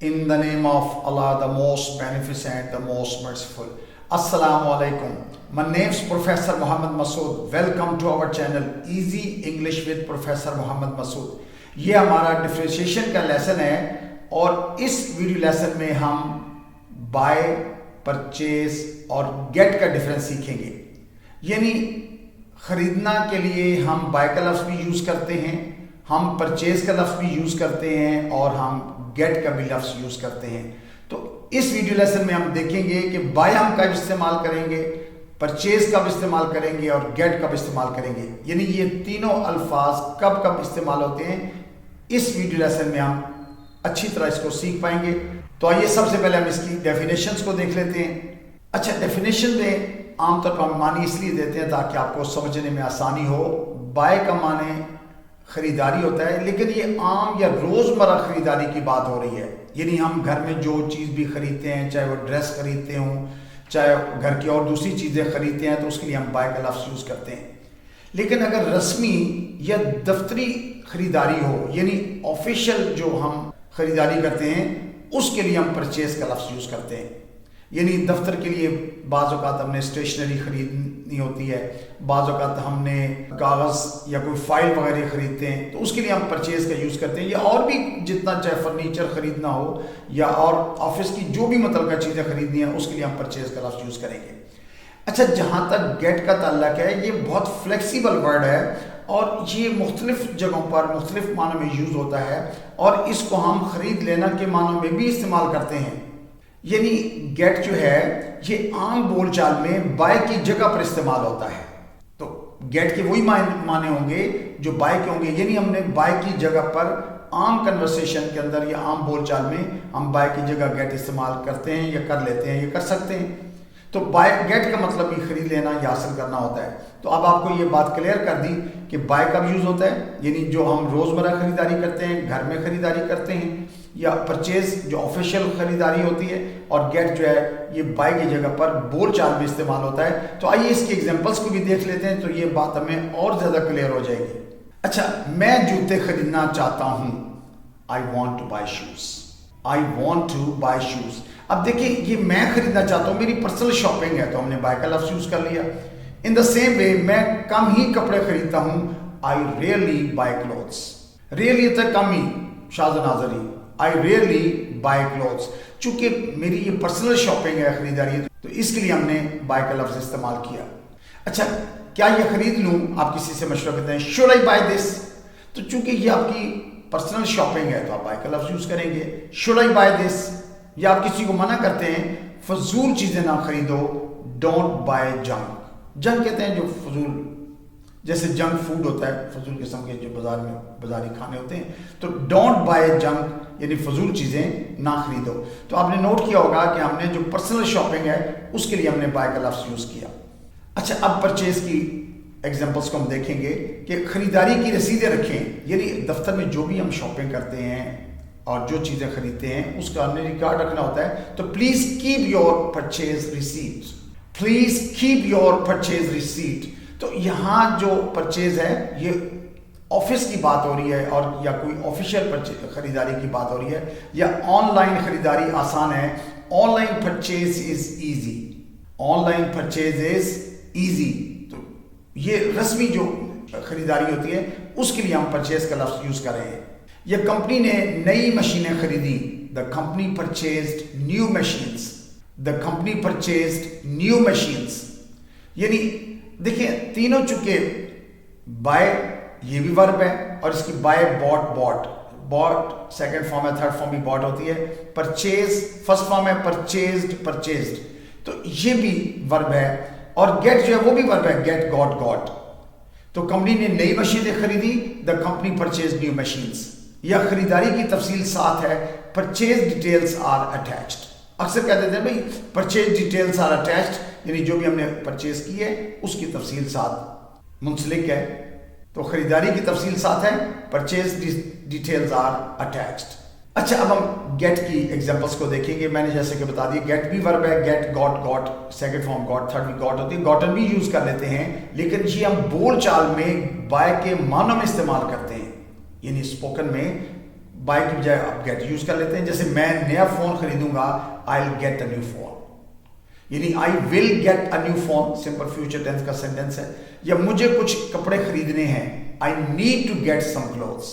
In the name of Allah, the most beneficent, the most merciful. Assalamu alaikum. My name is Professor Muhammad Masood. Welcome to our channel Easy English with Professor Muhammad Masood. ये हमारा differentiation का lesson है और इस video lesson में हम bye, purchase और gate का डिफरेंस सीखेंगे। यानी ख़रीदना के लिए हम बाय का लफ्ज़ भी यूज़ करते हैं, हम परचेज़ का लफ्ज़ भी यूज़ करते हैं और हम गेट का भी लफ्ज़ यूज़ करते हैं। तो इस वीडियो लेसन में हम देखेंगे कि बाय हम कब इस्तेमाल करेंगे, परचेज़ कब इस्तेमाल करेंगे और गेट कब इस्तेमाल करेंगे। यानी ये तीनों अल्फाज कब कब इस्तेमाल होते हैं, इस वीडियो लेसन में हम अच्छी तरह इसको सीख पाएंगे। तो आइए सबसे पहले हम इसकी डेफिनेशंस को देख लेते हैं। अच्छा, डेफिनेशन में आमतौर पर हम मानी इसलिए देते हैं ताकि आपको समझने में आसानी हो। बाय का माने ख़रीदारी होता है, लेकिन ये आम या रोज़मर्रा ख़रीदारी की बात हो रही है। यानी हम घर में जो चीज़ भी ख़रीदते हैं, चाहे वो ड्रेस ख़रीदते हों, चाहे घर की और दूसरी चीज़ें ख़रीदते हैं, तो उसके लिए हम बाय का लफ्ज़ यूज़ करते हैं। लेकिन अगर रस्मी या दफ्तरी ख़रीदारी हो, यानी ऑफिशियल जो हम ख़रीदारी करते हैं, उसके लिए हम परचेज़ का लफ्ज़ यूज़ करते हैं। यानी दफ्तर के लिए बाज़ औक़ात हमने स्टेशनरी ख़रीदनी होती है, बाज़ औक़ात हमने कागज़ या कोई फ़ाइल वगैरह ख़रीदते हैं, तो उसके लिए हम परचेज़ का यूज़ करते हैं। या और भी जितना चाहे फर्नीचर ख़रीदना हो या और ऑफिस की जो भी मतलब चीज़ें ख़रीदनी है, उसके लिए हम परचेज़ का लफ्ज़ यूज़ करेंगे। अच्छा, जहाँ तक गेट का ताल्लुक है, ये बहुत फ्लेक्सिबल वर्ड है और ये मुख्तलिफ़ जगहों पर मुख्तलिफ़ मानों में यूज़ होता है और इसको हम ख़रीद लेना के मानों में भी इस्तेमाल करते हैं। यानी गेट जो है ये आम बोलचाल में बाय की जगह पर इस्तेमाल होता है। तो गेट के वही माने होंगे जो बाय के होंगे। यानी हमने बाय की जगह पर आम कन्वर्सेशन के अंदर या आम बोलचाल में हम बाय की जगह गेट इस्तेमाल करते हैं या कर लेते हैं या कर सकते हैं। तो बाय गेट का मतलब भी खरीद लेना या हासिल करना होता है। तो अब आपको ये बात क्लियर कर दी कि बाय कब यूज़ होता है, यानी जो हम रोज़मर्रा ख़रीदारी करते हैं, घर में ख़रीदारी करते हैं, या परचेज़ जो ऑफिशियल ख़रीदारी होती है, और गेट जो है ये बाय की जगह पर बोलचाल में इस्तेमाल होता है। तो आइए इसके एग्जांपल्स को भी देख लेते हैं, तो ये बात हमें और ज़्यादा क्लियर हो जाएगी। अच्छा, मैं जूते खरीदना चाहता हूँ। I want to buy shoes. I want to buy shoes. अब देखिए, ये मैं खरीदना चाहता हूँ, मेरी पर्सनल शॉपिंग है, तो हमने बाय का लफ्ज़ यूज़ कर लिया। इन द सेम वे मैं कम ही कपड़े खरीदता हूँ। आई रियरली बाय क्लोथ्स। रियली तक कम ही, शाज़ नाज़री। आई रियरली बाय क्लोथ्स। चूँकि मेरी ये पर्सनल शॉपिंग है, ख़रीदारी है, तो इसके लिए हमने बाय का लफ्ज़ इस्तेमाल किया। अच्छा, क्या ये ख़रीद लूँ? आप किसी से मशवरा करते हैं, शुड आई बाय दिस? तो चूँकि ये आपकी पर्सनल शॉपिंग है, तो आप बाय का लफ्ज़ यूज़ करेंगे, शुड आई बाय दिस। या आप किसी को मना करते हैं, फजूल चीज़ें ना खरीदो, डोंट बाय जंक। जंक कहते हैं जो फजूल, जैसे जंक फूड होता है, फजूल किस्म के जो बाज़ारी खाने होते हैं। तो डोंट बाय जंक यानी फजूल चीज़ें ना खरीदो। तो आपने नोट किया होगा कि हमने जो पर्सनल शॉपिंग है उसके लिए हमने बाय का लफ्ज़ यूज़ किया। अच्छा, अब परचेज़ की एग्जांपल्स को हम देखेंगे कि ख़रीदारी की रसीदें रखें। यानी दफ्तर में जो भी हम शॉपिंग करते हैं और जो चीज़ें खरीदते हैं उसका हमने रिकॉर्ड रखना होता है। तो please keep your purchase receipt. Please keep your purchase receipt. तो यहाँ जो परचेज है ये ऑफिस की बात हो रही है, और या कोई ऑफिशियल ख़रीदारी की बात हो रही है, या ऑनलाइन ख़रीदारी आसान है। Online purchase is easy. Online purchase is easy. तो ये रस्मी जो ख़रीदारी होती है उसके लिए हम परचेज का लफ्ज़ यूज़ कर रहे हैं। या कंपनी ने नई मशीनें खरीदी। The company purchased new machines. The company purchased new machines. यानी देखिए, तीनों चुके बाय ये भी वर्ब है, और इसकी बाय बॉट सेकंड फॉर्म है, थर्ड फॉर्म भी बॉट होती है। परचेज फर्स्ट फॉर्म है, परचेज्ड। तो ये भी वर्ब है, और गेट जो है वो भी वर्ब है, गेट गॉट। तो कंपनी ने नई मशीनें खरीदी, the company purchase new machines. या खरीदारी की तफसील साथ है, परचेज डिटेल्स आर अटैच्ड। अक्सर कह देते हैं भाई परचेज डिटेल्स आर अटैच्ड, यानी जो भी हमने परचेज की है उसकी तफसील साथ मुंसलिक है। तो खरीदारी की तफसील साथ है, परचेज डिटेल्स आर अटैच्ड। अच्छा, अब हम गेट की एग्जांपल्स को देखेंगे। मैंने जैसे कि बता दिया, गेट भी वर्ब है, get got second form got, third भी गॉट होती है, गॉटन भी यूज़ कर लेते हैं, लेकिन ये हम बोल चाल में बाय के मानों में इस्तेमाल करते हैं। यानी स्पोकन में buy کی بجائے آپ get یوز کر لیتے ہیں. جیسے میں نیا فون خریدوں گا, I'll get a new phone. یعنی I will get a new phone simple future tense کا sentence ہے. یا مجھے کچھ کپڑے خریدنے ہیں, I need to get some clothes.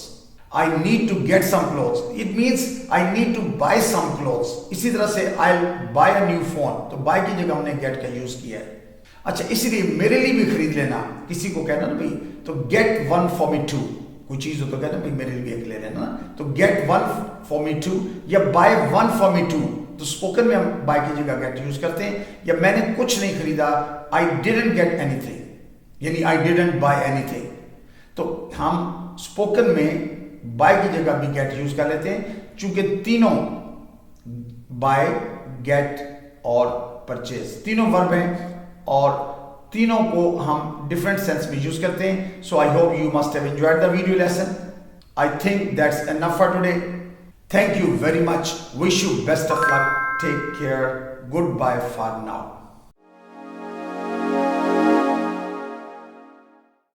I need to get some clothes. It means I need to buy some clothes. اسی طرح سے I'll buy a new phone. تو buy کی جگہ ہم نے get کا یوز کیا ہے. اچھا اسی لیے میرے لیے بھی خرید لینا, کسی کو کہنا نا بھائی تو get one for me too. کوئی چیز ہو تو کہنا بھائی میرے لیے بھی ایک لے لینا نا, تو get one for me too یا buy one for me too. تو اسپوکن میں ہم buy کی جگہ get یوز کرتے ہیں. یا میں نے کچھ نہیں خریدا, I didn't get anything, یعنی I didn't buy anything. تو ہم اسپوکن میں buy کی جگہ بھی get یوز کر لیتے ہیں, چونکہ تینوں buy, get اور purchase تینوں ورب ہیں اور تینوں کو ہم ڈفرینٹ سینس میں یوز کرتے ہیں. So I hope you must have enjoyed the video lesson. I think that's enough for today. Thank you very much. Wish you best of luck. Take care. Goodbye for now.